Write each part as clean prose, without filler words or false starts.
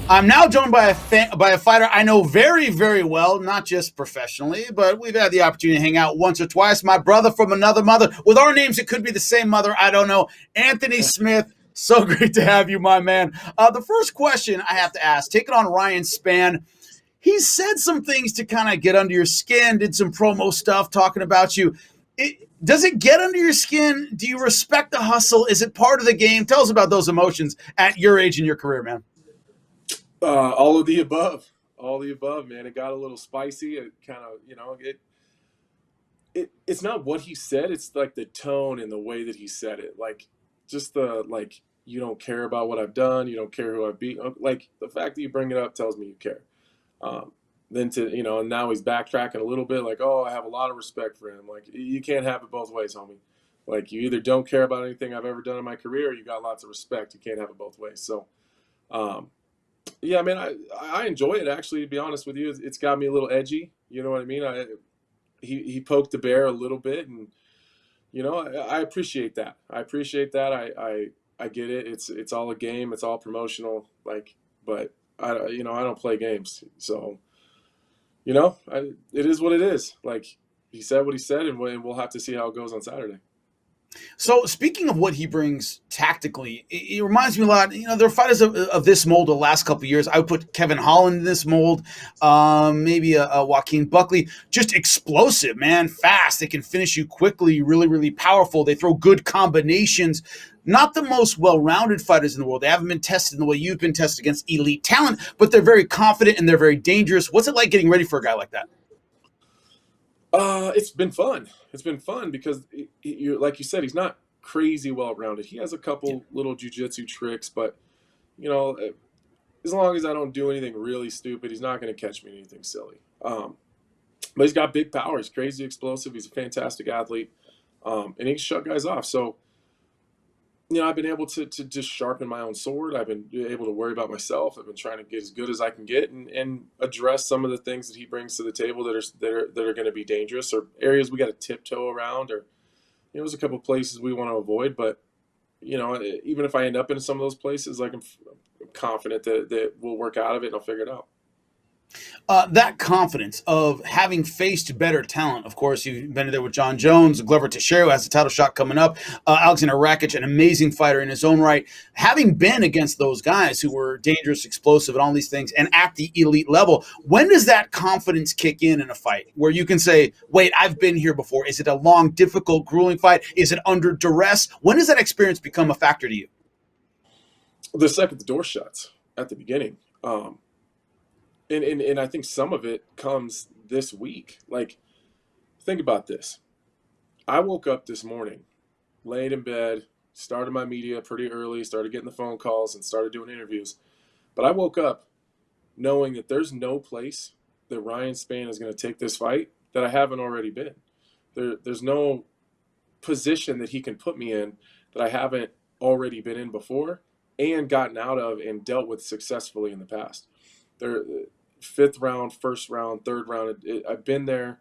I'm now joined by a fighter I know very, very well, not just professionally, but we've had the opportunity to hang out once or twice. My brother from another mother. With our names, it could be the same mother. I don't know. Anthony Smith, so great to have you, my man. The first question I have to ask, taking on Ryan Spann, he said some things to kind of get under your skin, did some promo stuff talking about you. Does it get under your skin? Do you respect the hustle? Is it part of the game? Tell us about those emotions at your age in your career, man. All of the above. All the above, man. It got a little spicy. It kind of, it's not what he said. It's like the tone and the way that he said it. Like, just you don't care about what I've done. You don't care who I've beat. Like, the fact that you bring it up tells me you care. Um, then and now he's backtracking a little bit. Like, oh, I have a lot of respect for him. Like, you can't have it both ways, homie. Like, you either don't care about anything I've ever done in my career, or you got lots of respect. You can't have it both ways. So, yeah, I mean, I enjoy it, actually, to be honest with you. It's got me a little edgy. You know what I mean? He poked the bear a little bit, and I appreciate that. I appreciate that. I get it. It's all a game. It's all promotional. Like, but I don't play games. So, it is what it is. Like, he said what he said, and we'll have to see how it goes on Saturday. So speaking of what he brings tactically, it reminds me a lot. There are fighters of this mold the last couple of years. I would put Kevin Holland in this mold, maybe a Joaquin Buckley. Just explosive, man, fast. They can finish you quickly, really, really powerful. They throw good combinations. Not the most well-rounded fighters in the world. They haven't been tested in the way you've been tested against elite talent, but they're very confident and they're very dangerous. What's it like getting ready for a guy like that? It's been fun. It's been fun because you're like you said, he's not crazy well rounded. He has a couple little jujitsu tricks, but you know, as long as I don't do anything really stupid, he's not going to catch me in anything silly. But he's got big power. He's crazy explosive. He's a fantastic athlete, and he can shut guys off. So I've been able to just sharpen my own sword. I've been able to worry about myself. I've been trying to get as good as I can get and address some of the things that he brings to the table that are going to be dangerous, or areas we got to tiptoe around, or there's a couple of places we want to avoid. But even if I end up in some of those places, like I'm confident that we'll work out of it and I'll figure it out. That confidence of having faced better talent. Of course, you've been there with John Jones, Glover Teixeira, who has a title shot coming up. Alexander Rakic, an amazing fighter in his own right. Having been against those guys who were dangerous, explosive, and all these things, and at the elite level, when does that confidence kick in a fight where you can say, wait, I've been here before? Is it a long, difficult, grueling fight? Is it under duress? When does that experience become a factor to you? The second the door shuts at the beginning. And I think some of it comes this week. Like, think about this. I woke up this morning, laid in bed, started my media pretty early, started getting the phone calls and started doing interviews. But I woke up knowing that there's no place that Ryan Spann is going to take this fight that I haven't already been. There's no position that he can put me in that I haven't already been in before and gotten out of and dealt with successfully in the past. Fifth round, first round, third round. I've been there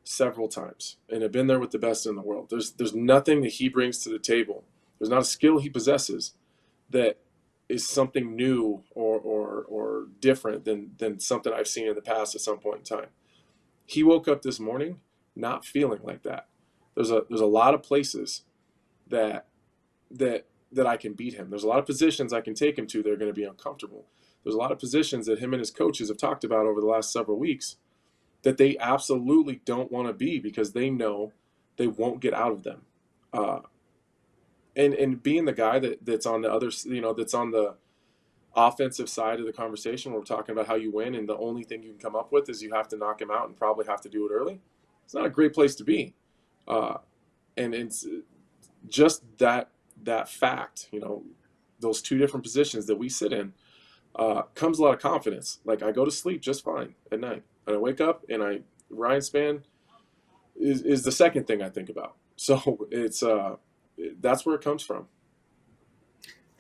several times, and I've been there with the best in the world. There's nothing that he brings to the table. There's not a skill he possesses that is something new or different than something I've seen in the past at some point in time. He woke up this morning not feeling like that. There's a lot of places that I can beat him. There's a lot of positions I can take him to that are going to be uncomfortable. There's a lot of positions that him and his coaches have talked about over the last several weeks that they absolutely don't want to be because they know they won't get out of them. And being the guy that's on the other, that's on the offensive side of the conversation, where we're talking about how you win, and the only thing you can come up with is you have to knock him out and probably have to do it early. It's not a great place to be. And it's just that fact, those two different positions that we sit in, comes a lot of confidence. Like, I go to sleep just fine at night, and I wake up and Ryan Spann is the second thing I think about. So it's that's where it comes from.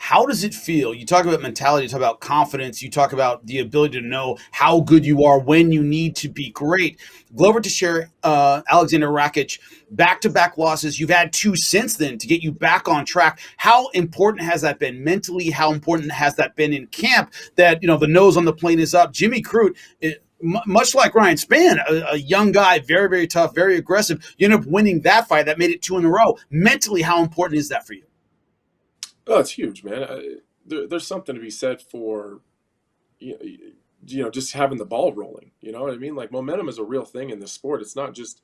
How does it feel? You talk about mentality, you talk about confidence, you talk about the ability to know how good you are when you need to be great. Glover Teixeira, Alexander Rakic, back-to-back losses. You've had two since then to get you back on track. How important has that been mentally? How important has that been in camp that, the nose on the plane is up? Jimmy Crute, much like Ryan Spann, a young guy, very, very tough, very aggressive. You end up winning that fight. That made it 2 in a row. Mentally, how important is that for you? Oh, it's huge, man. There's something to be said for, just having the ball rolling. You know what I mean? Like, momentum is a real thing in this sport. It's not just,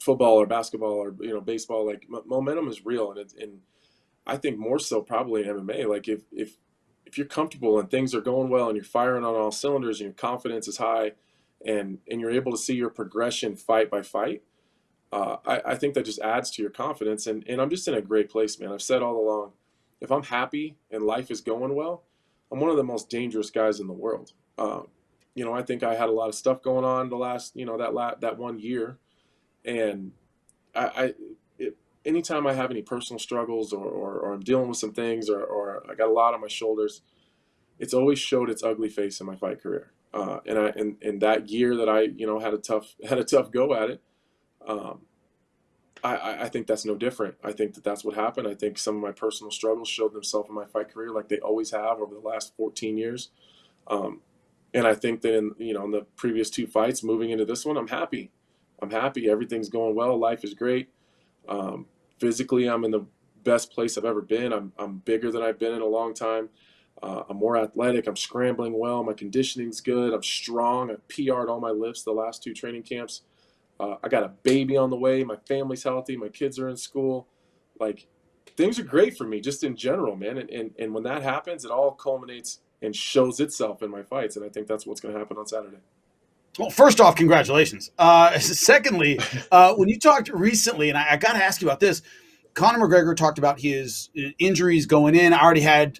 football or basketball or, baseball. Like, momentum is real. And I think more so probably in MMA. Like, if you're comfortable and things are going well and you're firing on all cylinders and your confidence is high and you're able to see your progression fight by fight, I think that just adds to your confidence. And I'm just in a great place, man. I've said all along, if I'm happy and life is going well, I'm one of the most dangerous guys in the world. I think I had a lot of stuff going on the last, that 1 year. And anytime I have any personal struggles or I'm dealing with some things or I got a lot on my shoulders, it's always showed its ugly face in my fight career. And that year that I, had a tough go at it, I think that's no different. I think that's what happened. I think some of my personal struggles showed themselves in my fight career like they always have over the last 14 years. And I think that in the previous 2 fights, moving into this one, I'm happy. Everything's going well. Life is great. Physically, I'm in the best place I've ever been. I'm bigger than I've been in a long time. I'm more athletic. I'm scrambling well. My conditioning's good. I'm strong. I've PR'd all my lifts the last 2 training camps. I got a baby on the way. My family's healthy. My kids are in school. Like, things are great for me just in general, man. And when that happens, it all culminates and shows itself in my fights. And I think that's what's going to happen on Saturday. Well, first off, congratulations. Secondly, when you talked recently, and I got to ask you about this, Conor McGregor talked about his injuries going in. I already had,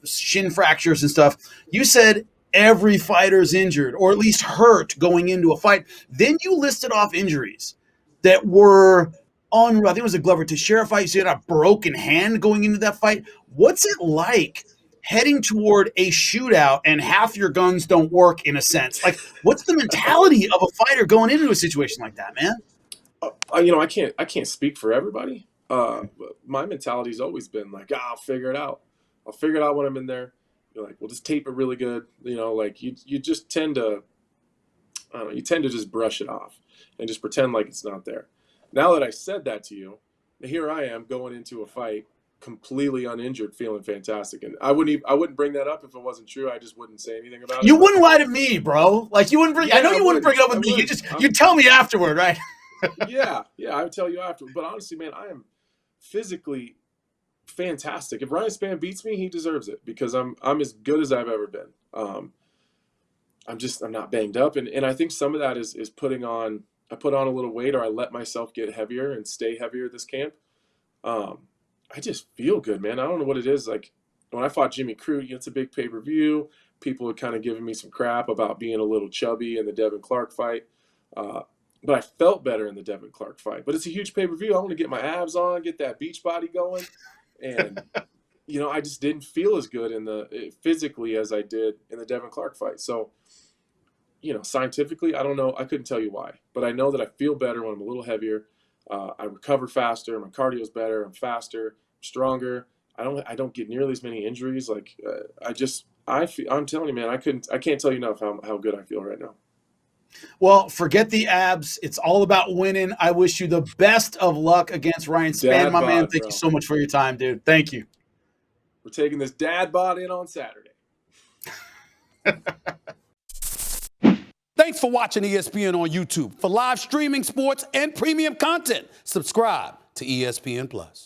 shin fractures and stuff. You said every fighter's injured or at least hurt going into a fight. Then you listed off injuries that were unreal. I think it was a Glover Teixeira fight. You said a broken hand going into that fight. What's it like heading toward a shootout and half your guns don't work in a sense? Like, what's the mentality of a fighter going into a situation like that, man? I can't speak for everybody. My mentality's always been like, I'll figure it out. I'll figure it out when I'm in there. You're like, well, just tape it really good. Like you just tend to, I don't know, you tend to just brush it off and just pretend like it's not there. Now that I said that to you, here I am going into a fight completely uninjured, feeling fantastic. And I wouldn't bring that up if it wasn't true. I just wouldn't say anything about it. You wouldn't lie to me, bro. Like, you wouldn't bring, I know you wouldn't bring it up with me. You'd tell me afterward, right? Yeah, I would tell you afterward. But honestly, man, I am physically fantastic. If Ryan Spann beats me, he deserves it because I'm as good as I've ever been. I'm not banged up, and I think some of that is I put on a little weight, or I let myself get heavier and stay heavier this camp. I just feel good, man. I don't know what it is. Like, when I fought Jimmy Crute, it's a big pay-per-view. People were kind of giving me some crap about being a little chubby in the Devin Clark fight. But I felt better in the Devin Clark fight. But it's a huge pay-per-view. I want to get my abs on, get that beach body going. And, I just didn't feel as good physically as I did in the Devin Clark fight. So, scientifically, I don't know. I couldn't tell you why. But I know that I feel better when I'm a little heavier. I recover faster. My cardio's better. I'm faster, stronger. I don't get nearly as many injuries. Like, I'm telling you, man, I can't tell you enough how good I feel right now. Well, forget the abs. It's all about winning. I wish you the best of luck against Ryan Spann, man. Thank you so much for your time, dude. Thank you. We're taking this dad bod in on Saturday. Thanks for watching ESPN on YouTube. For live streaming sports and premium content, subscribe to ESPN+.